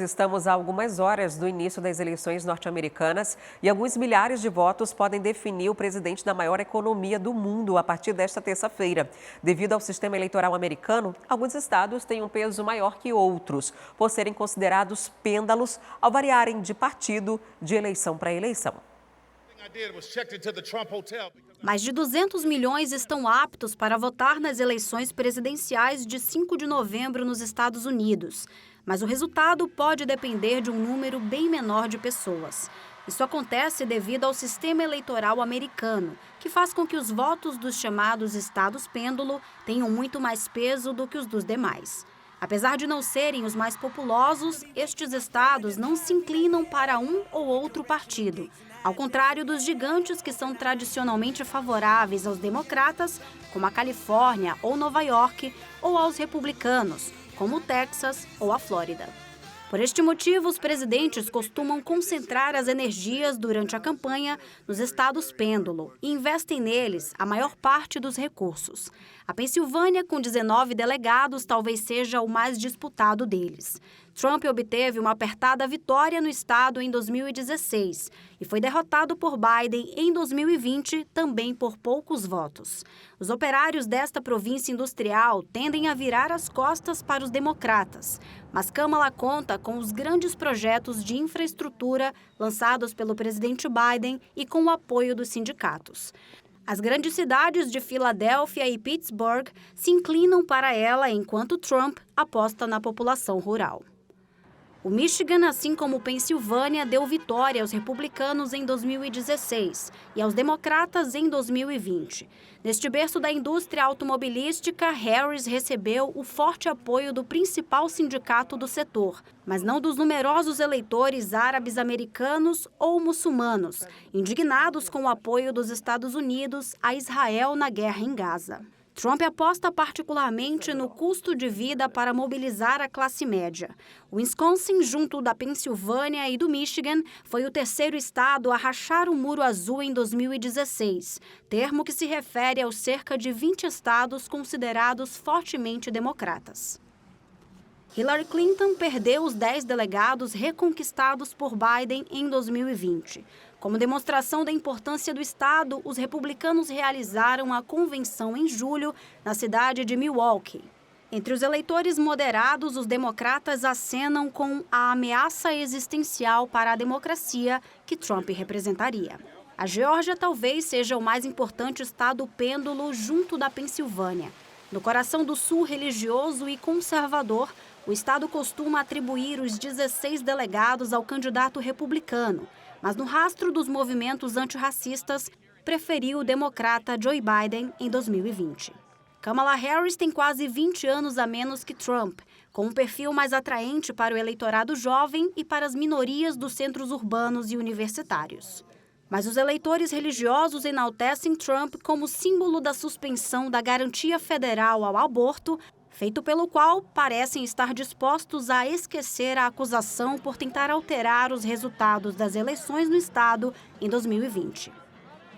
Estamos a algumas horas do início das eleições norte-americanas e alguns milhares de votos podem definir o presidente da maior economia do mundo a partir desta terça-feira. Devido ao sistema eleitoral americano, alguns estados têm um peso maior que outros, por serem considerados pêndulos ao variarem de partido de eleição para eleição. Mais de 200 milhões estão aptos para votar nas eleições presidenciais de 5 de novembro nos Estados Unidos. Mas o resultado pode depender de um número bem menor de pessoas. Isso acontece devido ao sistema eleitoral americano, que faz com que os votos dos chamados estados pêndulo tenham muito mais peso do que os dos demais. Apesar de não serem os mais populosos, estes estados não se inclinam para um ou outro partido. Ao contrário dos gigantes que são tradicionalmente favoráveis aos democratas, como a Califórnia ou Nova York, ou aos republicanos, como o Texas ou a Flórida. Por este motivo, os presidentes costumam concentrar as energias durante a campanha nos estados pêndulo e investem neles a maior parte dos recursos. A Pensilvânia, com 19 delegados, talvez seja o mais disputado deles. Trump obteve uma apertada vitória no estado em 2016 e foi derrotado por Biden em 2020, também por poucos votos. Os operários desta província industrial tendem a virar as costas para os democratas, mas Kamala conta com os grandes projetos de infraestrutura lançados pelo presidente Biden e com o apoio dos sindicatos. As grandes cidades de Filadélfia e Pittsburgh se inclinam para ela, enquanto Trump aposta na população rural. O Michigan, assim como Pensilvânia, deu vitória aos republicanos em 2016 e aos democratas em 2020. Neste berço da indústria automobilística, Harris recebeu o forte apoio do principal sindicato do setor, mas não dos numerosos eleitores árabes americanos ou muçulmanos, indignados com o apoio dos Estados Unidos a Israel na guerra em Gaza. Trump aposta particularmente no custo de vida para mobilizar a classe média. O Wisconsin, junto da Pensilvânia e do Michigan, foi o terceiro estado a rachar o Muro Azul em 2016, termo que se refere aos cerca de 20 estados considerados fortemente democratas. Hillary Clinton perdeu os 10 delegados reconquistados por Biden em 2020. Como demonstração da importância do estado, os republicanos realizaram a convenção em julho na cidade de Milwaukee. Entre os eleitores moderados, os democratas acenam com a ameaça existencial para a democracia que Trump representaria. A Geórgia talvez seja o mais importante estado pêndulo junto da Pensilvânia. No coração do sul religioso e conservador, o estado costuma atribuir os 16 delegados ao candidato republicano, mas no rastro dos movimentos antirracistas, preferiu o democrata Joe Biden em 2020. Kamala Harris tem quase 20 anos a menos que Trump, com um perfil mais atraente para o eleitorado jovem e para as minorias dos centros urbanos e universitários. Mas os eleitores religiosos enaltecem Trump como símbolo da suspensão da garantia federal ao aborto, feito pelo qual parecem estar dispostos a esquecer a acusação por tentar alterar os resultados das eleições no estado em 2020.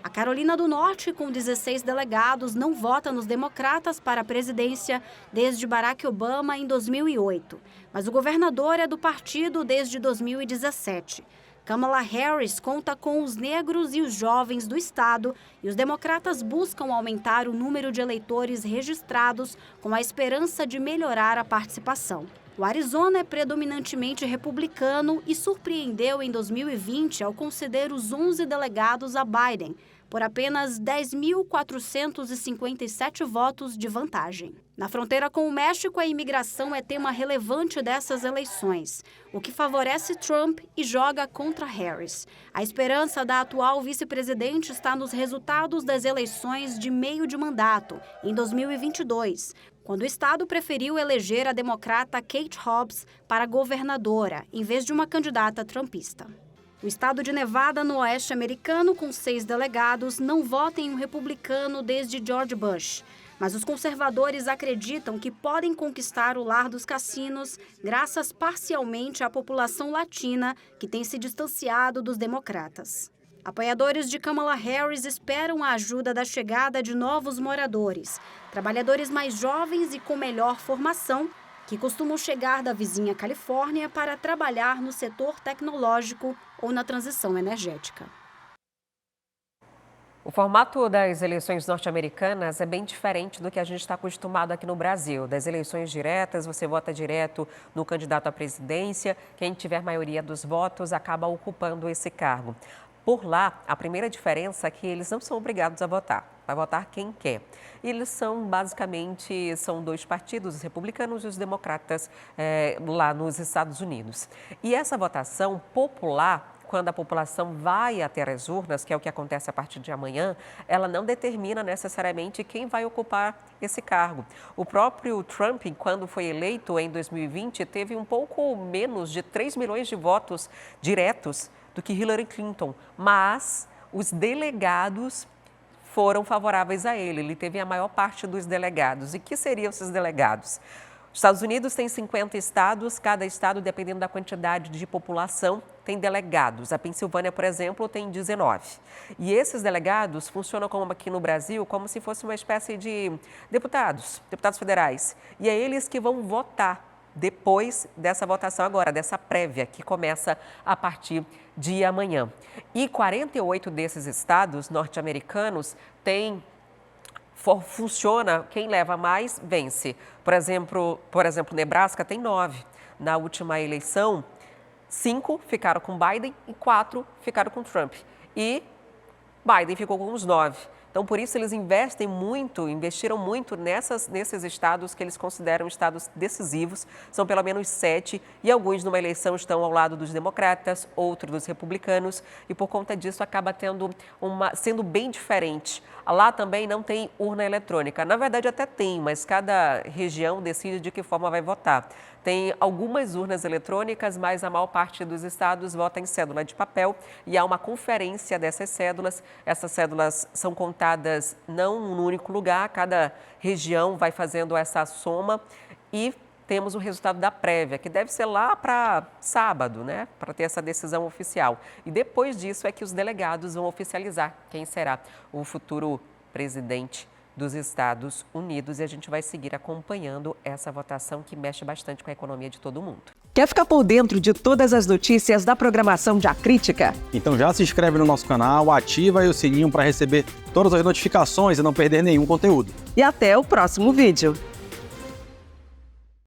A Carolina do Norte, com 16 delegados, não vota nos democratas para a presidência desde Barack Obama em 2008, mas o governador é do partido desde 2017. Kamala Harris conta com os negros e os jovens do estado e os democratas buscam aumentar o número de eleitores registrados com a esperança de melhorar a participação. O Arizona é predominantemente republicano e surpreendeu em 2020 ao conceder os 11 delegados a Biden, por apenas 10.457 votos de vantagem. Na fronteira com o México, a imigração é tema relevante dessas eleições, o que favorece Trump e joga contra Harris. A esperança da atual vice-presidente está nos resultados das eleições de meio de mandato, em 2022, quando o estado preferiu eleger a democrata Kate Hobbs para governadora, em vez de uma candidata trumpista. O estado de Nevada, no oeste americano, com 6 delegados, não vota em um republicano desde George Bush. Mas os conservadores acreditam que podem conquistar o lar dos cassinos graças parcialmente à população latina, que tem se distanciado dos democratas. Apoiadores de Kamala Harris esperam a ajuda da chegada de novos moradores, trabalhadores mais jovens e com melhor formação, que costumam chegar da vizinha Califórnia para trabalhar no setor tecnológico ou na transição energética. O formato das eleições norte-americanas é bem diferente do que a gente está acostumado aqui no Brasil. Das eleições diretas, você vota direto no candidato à presidência. Quem tiver maioria dos votos acaba ocupando esse cargo. Por lá, a primeira diferença é que eles não são obrigados a votar. Vai votar quem quer. Eles são dois partidos, os republicanos e os democratas, lá nos Estados Unidos. E essa votação popular, quando a população vai até as urnas, que é o que acontece a partir de amanhã, ela não determina necessariamente quem vai ocupar esse cargo. O próprio Trump, quando foi eleito em 2020, teve um pouco menos de 3 milhões de votos diretos do que Hillary Clinton, mas os delegados foram favoráveis a ele. Ele teve a maior parte dos delegados. E que seriam esses delegados? Os Estados Unidos tem 50 estados, cada estado, dependendo da quantidade de população, tem delegados. A Pensilvânia, por exemplo, tem 19. E esses delegados funcionam como aqui no Brasil, como se fosse uma espécie de deputados federais. E é eles que vão votar depois dessa votação agora, dessa prévia, que começa a partir de amanhã. E 48 desses estados norte-americanos funciona, quem leva mais, vence. Por exemplo, Nebraska tem 9. Na última eleição, 5 ficaram com Biden e 4 ficaram com Trump. E Biden ficou com os 9. Então, por isso, eles investiram muito nesses estados que eles consideram estados decisivos. São pelo menos 7 e alguns numa eleição estão ao lado dos democratas, outros dos republicanos. E por conta disso, acaba sendo bem diferente. Lá também não tem urna eletrônica. Na verdade, até tem, mas cada região decide de que forma vai votar. Tem algumas urnas eletrônicas, mas a maior parte dos estados vota em cédula de papel e há uma conferência dessas cédulas. Essas cédulas são contadas não num único lugar, cada região vai fazendo essa soma e temos o resultado da prévia, que deve ser lá para sábado, né, para ter essa decisão oficial. E depois disso é que os delegados vão oficializar quem será o futuro presidente dos Estados Unidos e a gente vai seguir acompanhando essa votação que mexe bastante com a economia de todo mundo. Quer ficar por dentro de todas as notícias da programação de A Crítica? Então já se inscreve no nosso canal, ativa aí o sininho para receber todas as notificações e não perder nenhum conteúdo. E até o próximo vídeo.